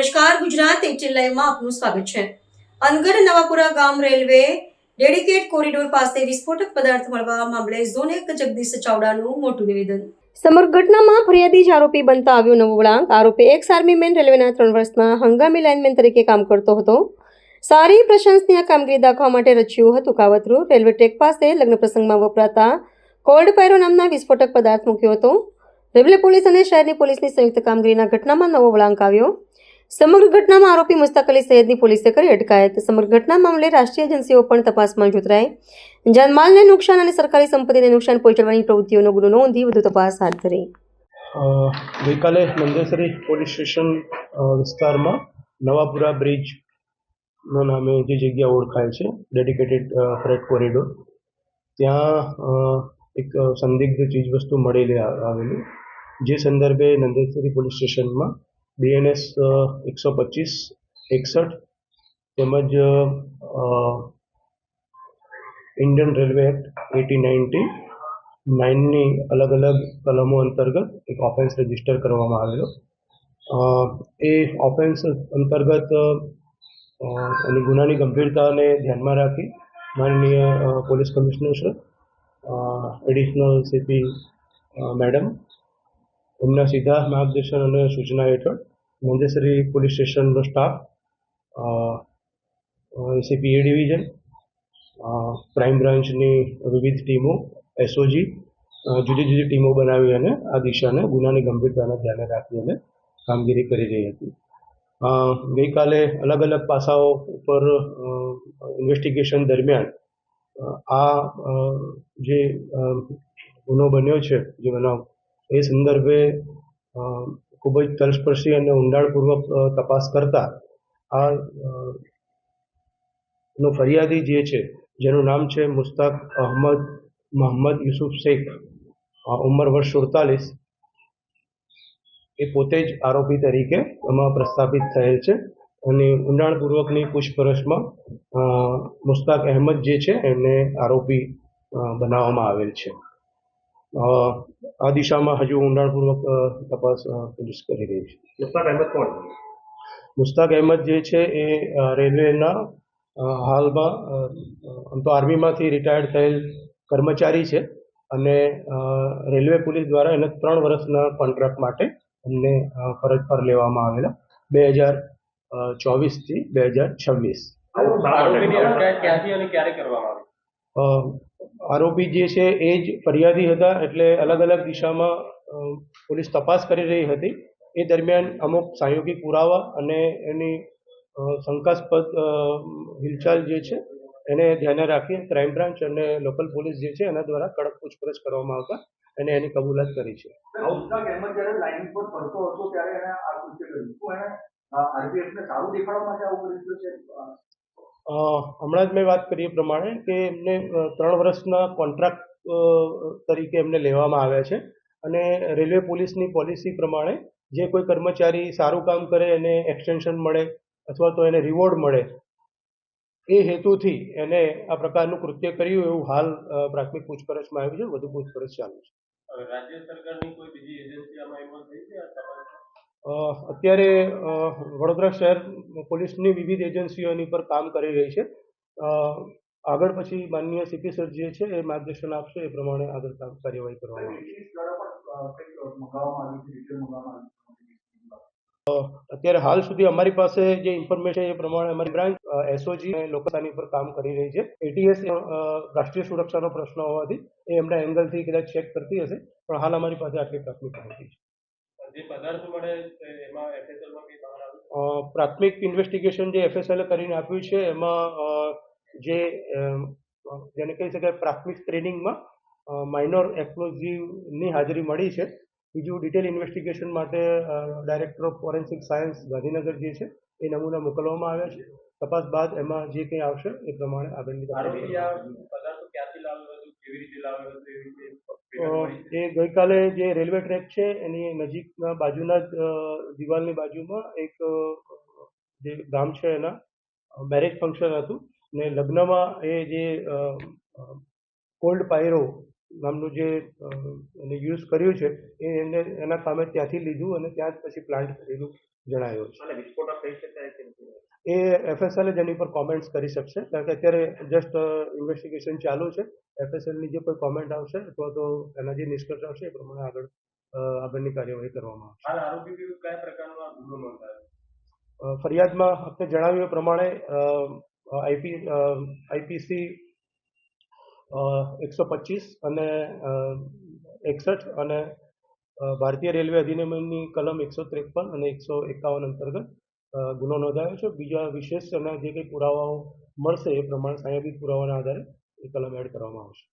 નમસ્કાર, ગુજરાત 18 લાઈવમાં આપનું સ્વાગત છે. અનગઢ નવાપુરા ગામ રેલવે ડેડિકેટ કોરિડોર પાસે વિસ્ફોટક પદાર્થ મળવા મામલે ઝોન 1 જગદીશ ચાવડાનું મોટું નિવેદન. સમગ્ર ઘટનામાં ફરિયાદી જ આરોપી બનતા આવ્યો નવો વળાંક. આરોપી એક્સ આર્મીમેન રેલવેના 3 વર્ષના હંગામી લાઇનમેન તરીકે કામ કરતો હતો. સારી પ્રશંસનીય કામગીરી દાખવવા માટે રચ્યું હતું કાવતરું. રેલવે ટ્રેક પાસે લગ્ન પ્રસંગમાં વપરાતા કોલ્ડ પાયરો નામના વિસ્ફોટક પદાર્થ મૂક્યો હતો. રેલવે પોલીસ અને શહેરની પોલીસની સંયુક્ત કામગીરીના ઘટનામાં નવો વળાંક આવ્યો. સમગ્ર ઘટનામાં આરોપી મુસ્તાક અલી સૈયદની પોલીસે કરી અટકાયત. સમગ્ર ઘટના મામલે રાષ્ટ્રીય એજન્સીઓ પણ તપાસમાં જોતરાઈ જાનમાલને નુકસાન અને સરકારી સંપત્તિને નુકસાન પહોંચાડવાની પ્રવૃત્તિઓનો ગુનો નોંધી વધુ તપાસ હાથ ધરી. ગઈકાલે નંદેસરી પોલીસ સ્ટેશન વિસ્તારમાં નવાપુરા બ્રિજના નામે જે જગ્યા ઓળખાય છે ડેડિકેટેડ ફ્રેટ કોરિડોર, ત્યાં એક સંદિગ્ધ ચીજવસ્તુ મળેલી આવેલી, જે સંદર્ભે નંદેસરી પોલીસ સ્ટેશનમાં BNS 125/61 તેમજ ઇન્ડિયન રેલવે એક્ટ 1899ની અલગ અલગ કલમો અંતર્ગત એક ઓફેન્સ રજીસ્ટર કરવામાં આવેલો. એ ઓફેન્સ અંતર્ગત અને ગુનાની ગંભીરતાને ધ્યાનમાં રાખી માનનીય police commissioner sir, additional CP madam, એમના સીધા માર્ગદર્શન અને સૂચના હેઠળ નંદેસરી પોલીસ સ્ટેશનનો staff, ACP A division, crime બ્રાન્ચની વિવિધ ટીમો, SOG, જુદી જુદી ટીમો બનાવી અને આ દિશાને ગુનાની ગંભીરતાને ધ્યાને રાખી અને કામગીરી કરી રહી હતી. ગઈકાલે અલગ અલગ પાસાઓ ઉપર ઇન્વેસ્ટિગેશન દરમિયાન આ જે ગુનો બન્યો છે, જે બનાવ, એ સંદર્ભે ખૂબ જ તલસ્પર્શી અને ઊંડાણપૂર્વક તપાસ કરતા આ નો ફરિયાદી જે છે, જેનું નામ છે મુસ્તાક અહમદ મોહમ્મદ યુસુફ શેખ, ઉંમર વર્ષ 47, એ પોતે જ આરોપી તરીકે એમાં પ્રસ્થાપિત થયેલ છે. અને ઊંડાણપૂર્વકની પૂછપરછમાં મુસ્તાક અહેમદ જે છે એમને આરોપી બનાવવામાં આવેલ છે. આ દિશામાં હજુ ઊંડાણપૂર્વક તપાસ પોલીસ કરી રહી છે. મુસ્તાક અહેમદ કોણ? મુસ્તાક અહેમદ જે છે એ રેલવેના હાલમાં તો આર્મીમાંથી રિટાયર્ડ થયેલ કર્મચારી છે અને રેલવે પોલીસ દ્વારા એને 3 વર્ષના કોન્ટ્રાક્ટ માટે એમને ફરજ પર લેવામાં આવેલા 2024થી 2026. આરોપી જે છે એ જ ફરિયાદી હતા, એટલે અલગ અલગ દિશામાં પોલીસ તપાસ કરી રહી હતી. એ દરમિયાન અમુક સાંયોગિક પુરાવા અને એની શંકાસ્પદ હિલચાલ જે છે એને ધ્યાને રાખી ક્રાઇમ બ્રાન્ચ અને લોકલ પોલીસ જે છે એના દ્વારા કડક પૂછપરછ કરવામાં આવતા અને એની કબૂલાત કરી છે. હમણાં જ મેં વાત કરી એ પ્રમાણે કે એમને 3 વર્ષના કોન્ટ્રાક્ટ તરીકે એમને લેવામાં આવ્યા છે અને રેલવે પોલીસની પોલિસી પ્રમાણે જે કોઈ કર્મચારી સારું કામ કરે એને એક્સટેન્શન મળે અથવા તો એને રિવોર્ડ મળે, એ હેતુથી એને આ પ્રકારનું કૃત્ય કર્યું એવું હાલ પ્રાથમિક પૂછપરછમાં આવ્યું છે. વધુ પૂછપરછ ચાલુ છે. રાજ્ય સરકારની કોઈ બીજી એજન્સી આમાં ઇન્વોલ્વ થઈ છે? અત્યારે વડોદરા શહેર પોલીસની વિવિધ એજન્સીઓ એની પર કામ કરી રહી છે. આગળ પછી માનનીય CP સર જે છે એ માર્ગદર્શન આપશે, એ પ્રમાણે આગળ કાર્યવાહી કરવામાં આવશે. અત્યારે હાલ સુધી અમારી પાસે જે ઇન્ફોર્મેશન એ પ્રમાણે અમારી બ્રાન્ચ SOG લોકતાની પર કામ કરી રહી છે. ATS રાષ્ટ્રીય સુરક્ષાનો પ્રશ્ન હોવાથી એ એમના એંગલથી કદાચ ચેક કરતી હશે, પણ હાલ અમારી પાસે આટલી પ્રાથમિક માહિતી છે. જે પદાર્થ મળે એમાં FSLમાં કંઈ બહાર આવ્યું? પ્રાથમિક ઇન્વેસ્ટિગેશન જે FSL કરીને આપ્યું છે એમાં જે જેને કહી શકાય પ્રાથમિક સ્ક્રીનિંગમાં માઇનોર એક્સપ્લોઝિવની હાજરી મળી છે. બીજું ડિટેલ ઇન્વેસ્ટિગેશન માટે director of forensic science Gandhinagar જે છે એ નમૂના મોકલવામાં આવ્યા છે. તપાસ બાદ એમાં જે કંઈ આવશે એ પ્રમાણે આગળની પદાર્થો ક્યાંથી લાવ્યો હતો, કેવી રીતે લાવ્યો હતો, એ ગઈકાલે જે રેલવે ટ્રેક છે એની નજીકના બાજુના જ દિવાલની બાજુમાં એક જે ગામ છે એના મેરેજ ફંક્શન હતું ને લગ્નમાં એ જે કોલ્ડ પાયરો નામનું જે એને યુઝ કર્યું છે એ એને એના કામે ત્યાંથી લીધું અને ત્યાં જ પછી પ્લાન્ટ કરેલું જણાવ્યો છે. અને વિસ્ફોટક કહી શકાય કે નથી? એ FSL જ એની પર કોમેન્ટ્સ કરી શકશે, કારણ કે અત્યારે જસ્ટ ઇન્વેસ્ટિગેશન ચાલુ છે. FSLની જે કોઈ કોમેન્ટ આવશે અથવા તો એના જે નિષ્કર્ષ આવશે એ પ્રમાણે આગળની કાર્યવાહી કરવામાં આવશે. હાલ આરોપી વિરુદ્ધ કયા પ્રકારનો આ ગુનો નોંધાયો? ફરિયાદમાં આપને જણાવ્યું એ પ્રમાણે IPC 125 અને 61 અને ભારતીય રેલવે અધિનિયમની કલમ 153 અને 151 અંતર્ગત ગુનો નોંધાયો છે. બીજા વિશેષ અને જે કંઈ પુરાવાઓ મળશે એ પ્રમાણે સાહેબી પુરાવાના આધારે એ કલમ એડ કરવામાં આવશે.